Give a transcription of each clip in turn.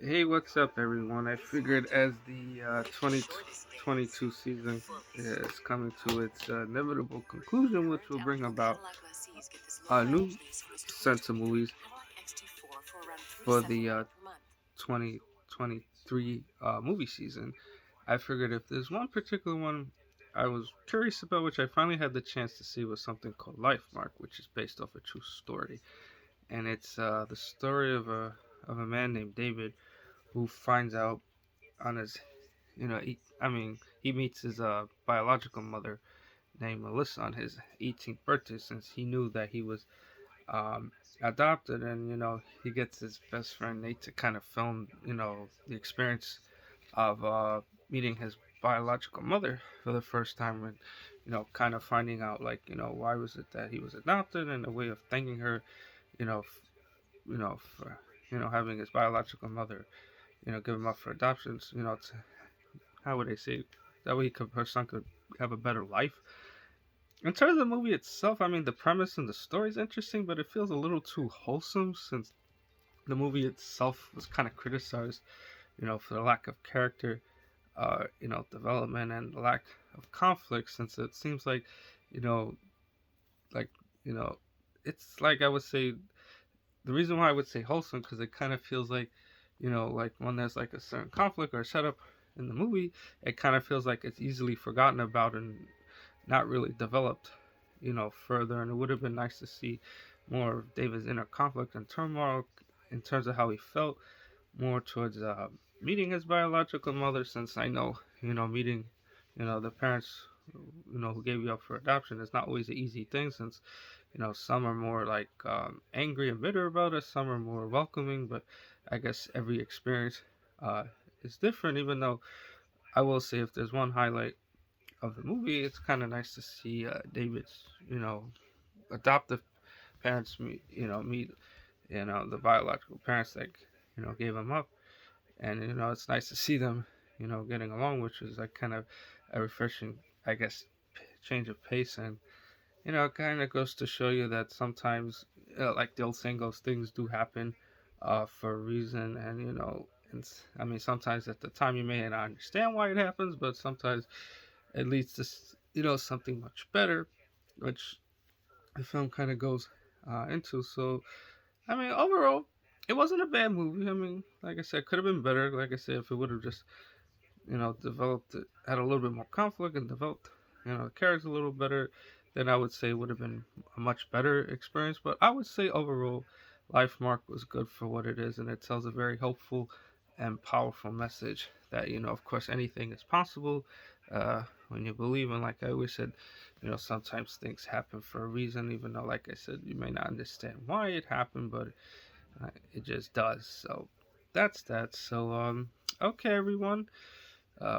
Hey, what's up, everyone? I figured as the 2022 season is coming to its inevitable conclusion, which will bring about a new sense of movies for the 2023 movie season. I figured if there's one particular one I was curious about, which I finally had the chance to see, was something called Lifemark, which is based off a true story, and it's the story of a man named David who finds out on his he meets his biological mother named Melissa on his 18th birthday, since he knew that he was um, adopted, and he gets his best friend Nate to kind of film the experience of meeting his biological mother for the first time, and kind of finding out, like, why was it that he was adopted, and a way of thanking her, for having his biological mother give him up for adoptions, how would I say it? That way her son could have a better life. In terms of the movie itself, I mean, the premise and the story is interesting, but it feels a little too wholesome, since the movie itself was kind of criticized, for the lack of character, development, and lack of conflict, since it seems like, you know, like, you know, it's like, I would say, the reason why I would say wholesome, because it kind of feels like, like when there's like a certain conflict or setup in the movie, it kind of feels like it's easily forgotten about and not really developed, further. And it would have been nice to see more of David's inner conflict and turmoil in terms of how he felt more towards meeting his biological mother, since I know, meeting, the parents, who gave you up for adoption is not always an easy thing, since some are more like angry and bitter about it, some are more welcoming, but I guess every experience uh, is different. Even though I will say, if there's one highlight of the movie, it's kind of nice to see David's, adoptive parents meet the biological parents that gave him up, and it's nice to see them getting along, which is like kind of a refreshing, I guess, change of pace. And it kind of goes to show you that sometimes, like the old saying goes, things do happen for a reason. And and I mean, sometimes at the time you may not understand why it happens, but sometimes it leads to something much better, which the film kind of goes into. So I mean, overall, it wasn't a bad movie. I mean, like I said, could have been better. Like I said, if it would have just developed it, had a little bit more conflict, and developed the characters a little better, then I would say it would have been a much better experience. But I would say overall, Life Mark was good for what it is, and it tells a very hopeful and powerful message that of course, anything is possible when you believe. And like I always said, sometimes things happen for a reason, even though, like I said, you may not understand why it happened, but it just does. So that's that. So okay, everyone.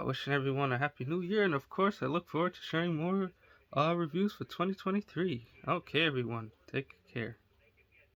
Wishing everyone a happy new year, and of course, I look forward to sharing more reviews for 2023. Okay, everyone, take care.